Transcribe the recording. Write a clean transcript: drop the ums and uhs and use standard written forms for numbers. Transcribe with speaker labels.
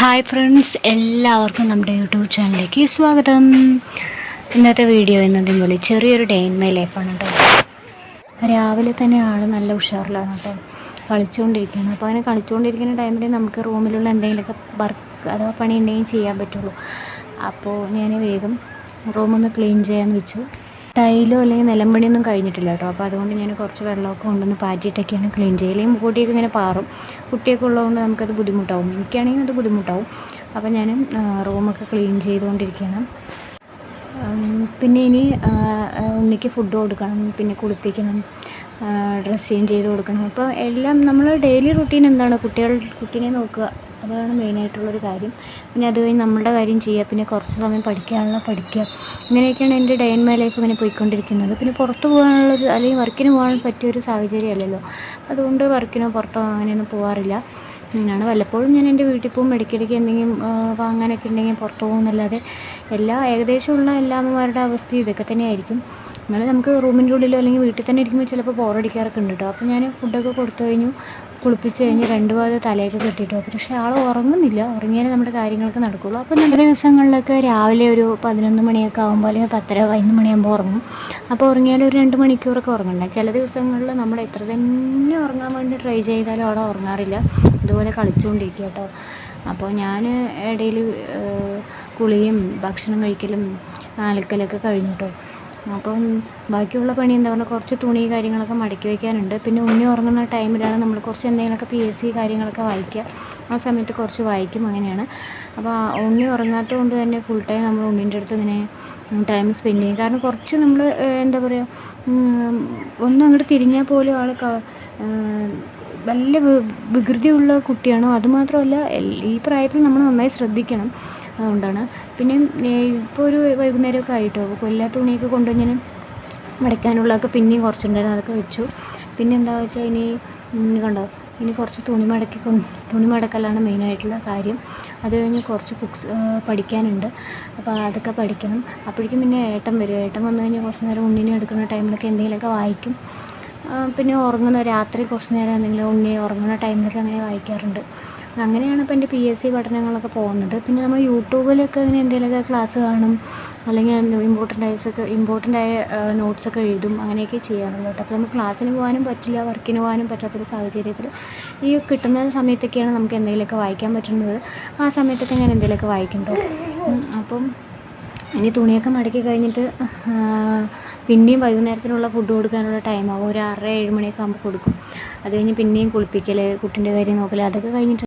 Speaker 1: Hi friends, എല്ലാവർക്കും നമ്മുടെ YouTube ചാനലിലേക്ക് സ്വാഗതം. ഇന്നത്തെ വീഡിയോ എന്നതും പോലെ ചെറിയൊരു ഡേ ഇൻ മൈ ലൈഫാണ് കേട്ടോ. രാവിലെ തന്നെ ആൾ നല്ല ഉഷാറിലാണ് കേട്ടോ, കളിച്ചുകൊണ്ടിരിക്കുകയാണ്. അപ്പോൾ അങ്ങനെ കളിച്ചുകൊണ്ടിരിക്കുന്ന ടൈമിൽ നമുക്ക് റൂമിലുള്ള എന്തെങ്കിലുമൊക്കെ വർക്ക് അഥവാ പണി ഉണ്ടെങ്കിൽ ചെയ്യാൻ പറ്റുള്ളൂ. അപ്പോൾ ഞാൻ വേഗം റൂമൊന്ന് ക്ലീൻ ചെയ്യാമെന്ന് വെച്ചു. ടൈലോ അല്ലെങ്കിൽ നിലമ്പണിയൊന്നും കഴിഞ്ഞിട്ടില്ല കേട്ടോ. അപ്പോൾ അതുകൊണ്ട് ഞാൻ കുറച്ച് വെള്ളമൊക്കെ കൊണ്ടുവന്ന് പാറ്റിയിട്ടൊക്കെയാണ് ക്ലീൻ ചെയ്യുക. അല്ലെങ്കിൽ മുകളിലേക്ക് ഇങ്ങനെ പാറും. കുട്ടിയൊക്കെ ഉള്ളതുകൊണ്ട് നമുക്കത് ബുദ്ധിമുട്ടാവും, എനിക്കാണെങ്കിൽ അത് ബുദ്ധിമുട്ടാവും. അപ്പോൾ ഞാൻ റൂമൊക്കെ ക്ലീൻ ചെയ്തുകൊണ്ടിരിക്കുകയാണ്. പിന്നെ ഇനി ഉണ്ണിക്ക് ഫുഡ് കൊടുക്കണം, പിന്നെ കുളിപ്പിക്കണം, ഡ്രസ്സ് ചേഞ്ച് ചെയ്ത് കൊടുക്കണം. അപ്പോൾ എല്ലാം നമ്മൾ ഡെയിലി റുട്ടീൻ എന്താണ്, കുട്ടീനെ നോക്കുക, അതാണ് മെയിനായിട്ടുള്ളൊരു കാര്യം. പിന്നെ അത് കഴിഞ്ഞ് നമ്മളുടെ കാര്യം ചെയ്യുക, പിന്നെ കുറച്ച് സമയം പഠിക്കുക. ഇങ്ങനെയൊക്കെയാണ് എൻ്റെ ഡേ ഇൻ മൈ ലൈഫ് ഇങ്ങനെ പോയിക്കൊണ്ടിരിക്കുന്നത്. പിന്നെ പുറത്ത് പോകാനുള്ളത് അല്ലെങ്കിൽ വർക്കിന് പോകാൻ പറ്റിയൊരു സാഹചര്യമല്ലല്ലോ, അതുകൊണ്ട് വർക്കിനോ പുറത്തോ അങ്ങനെയൊന്നും പോകാറില്ല. അങ്ങനെയാണ്. വല്ലപ്പോഴും ഞാൻ എൻ്റെ വീട്ടിൽ പോകും, ഇടയ്ക്കിടയ്ക്ക് എന്തെങ്കിലും വാങ്ങാനൊക്കെ ഉണ്ടെങ്കിൽ പുറത്ത് പോകുന്നല്ലാതെ ഏകദേശമുള്ള എല്ലാ അമ്മമാരുടെ അവസ്ഥ ഇതൊക്കെ തന്നെയായിരിക്കും. എന്നാലും നമുക്ക് റൂമിൻ്റെ ഉള്ളിലോ അല്ലെങ്കിൽ വീട്ടിൽ തന്നെ ഇരിക്കുമ്പോൾ ചിലപ്പോൾ ബോറടിക്കാറൊക്കെ ഉണ്ട് കേട്ടോ. അപ്പോൾ ഞാൻ ഫുഡൊക്കെ കൊടുത്തു കഴിഞ്ഞു, കുളിപ്പിച്ച് കഴിഞ്ഞ് 2 പാദം തലയൊക്കെ കെട്ടിയിട്ട്. പക്ഷേ ആൾ ഉറങ്ങുന്നില്ല, ഉറങ്ങിയാലേ നമ്മുടെ കാര്യങ്ങളൊക്കെ നടക്കുകയുള്ളൂ. അപ്പോൾ നല്ല ദിവസങ്ങളിലൊക്കെ രാവിലെ ഒരു 11 മണിയൊക്കെ ആകുമ്പോൾ അല്ലെങ്കിൽ 10:30 11 മണിയാകുമ്പോൾ ഉറങ്ങും. അപ്പോൾ ഉറങ്ങിയാൽ ഒരു 2 മണിക്കൂറൊക്കെ ഉറങ്ങണ്ടേ. ചില ദിവസങ്ങളിൽ നമ്മൾ എത്ര തന്നെ ഉറങ്ങാൻ വേണ്ടി ട്രൈ ചെയ്താലും അവിടെ ഉറങ്ങാറില്ല, ഇതുപോലെ കളിച്ചുകൊണ്ടിരിക്കുക കേട്ടോ. അപ്പോൾ ഞാൻ ഇടയിൽ കുളിയും ഭക്ഷണം കഴിക്കലും അലക്കലൊക്കെ കഴിഞ്ഞു കേട്ടോ. അപ്പം ബാക്കിയുള്ള പണി എന്താ പറഞ്ഞാൽ കുറച്ച് തുണി കാര്യങ്ങളൊക്കെ മടക്കി വയ്ക്കാനുണ്ട്. പിന്നെ ഉണ്ണി ഉറങ്ങുന്ന ടൈമിലാണ് നമ്മൾ കുറച്ച് എന്തെങ്കിലുമൊക്കെ PSC കാര്യങ്ങളൊക്കെ വായിക്കുക. ആ സമയത്ത് കുറച്ച് വായിക്കും, അങ്ങനെയാണ്. അപ്പോൾ ഉണ്ണി ഉറങ്ങാത്തത് കൊണ്ട് തന്നെ ഫുൾ ടൈം നമ്മൾ ഉണ്ണീൻ്റെ അടുത്ത് ഇങ്ങനെ ടൈം സ്പെൻഡ് ചെയ്യും. കാരണം കുറച്ച് നമ്മൾ എന്താ പറയുക, ഒന്നും അങ്ങോട്ട് തിരിഞ്ഞാൽ പോലും ആൾ വലിയ വികൃതിയുള്ള കുട്ടിയാണ്. അതുമാത്രമല്ല ഈ പ്രായത്തിൽ നമ്മൾ നന്നായി ശ്രദ്ധിക്കണം, അതുകൊണ്ടാണ്. പിന്നെ ഇപ്പോൾ ഒരു വൈകുന്നേരമൊക്കെ ആയിട്ടോ, അപ്പോൾ എല്ലാ തുണിയൊക്കെ കൊണ്ടുവന്ന് മടക്കാനുള്ളതൊക്കെ പിന്നെയും കുറച്ചുണ്ടായിരുന്നു, അതൊക്കെ വെച്ചു. പിന്നെ എന്താ വെച്ചാൽ കണ്ടോ, ഇനി കുറച്ച് തുണി മടക്കലാണ് മെയിനായിട്ടുള്ള കാര്യം. അത് കഴിഞ്ഞ് കുറച്ച് ബുക്സ് പഠിക്കാനുണ്ട്, അപ്പോൾ അതൊക്കെ പഠിക്കണം. അപ്പോഴേക്കും പിന്നെ ഏട്ടൻ വരും. ഏട്ടൻ വന്നു കഴിഞ്ഞാൽ കുറച്ച് നേരം ഉണ്ണിനെ എടുക്കുന്ന ടൈമിലൊക്കെ എന്തെങ്കിലുമൊക്കെ വായിക്കും. പിന്നെ രാത്രി കുറച്ച് നേരം എന്തെങ്കിലും ഉണ്ണി ഉറങ്ങുന്ന ടൈമിലൊക്കെ അങ്ങനെ വായിക്കാറുണ്ട്. അങ്ങനെയാണ് ഇപ്പോൾ എൻ്റെ PSC പഠനങ്ങളൊക്കെ പോകുന്നത്. പിന്നെ നമ്മൾ യൂട്യൂബിലൊക്കെ ഇങ്ങനെ എന്തെങ്കിലുമൊക്കെ ക്ലാസ് കാണും, അല്ലെങ്കിൽ ഇമ്പോർട്ടൻ്റ് ആയ നോട്ട്സൊക്കെ എഴുതും, അങ്ങനെയൊക്കെ ചെയ്യാറുള്ളൂ കേട്ടോ. അപ്പോൾ നമുക്ക് ക്ലാസ്സിന് പോകാനും പറ്റില്ല, വർക്കിന് പോകാനും പറ്റാത്തൊരു സാഹചര്യത്തിൽ ഈ കിട്ടുന്ന സമയത്തൊക്കെയാണ് നമുക്ക് എന്തെങ്കിലുമൊക്കെ വായിക്കാൻ പറ്റുന്നത്. ആ സമയത്തൊക്കെ ഞാൻ എന്തെങ്കിലുമൊക്കെ വായിക്കും കേട്ടോ. അപ്പം ഇനി തുണിയൊക്കെ മടക്കി കഴിഞ്ഞിട്ട് പിന്നെയും വൈകുന്നേരത്തിനുള്ള ഫുഡ് കൊടുക്കാനുള്ള ടൈമാകും. ഒരു 6:30 7 മണിയൊക്കെ ആകുമ്പോൾ കൊടുക്കും. അത് കഴിഞ്ഞ് പിന്നെയും കുളിപ്പിക്കൽ, കുട്ടീൻ്റെ കാര്യം നോക്കൽ, അതൊക്കെ കഴിഞ്ഞിട്ട്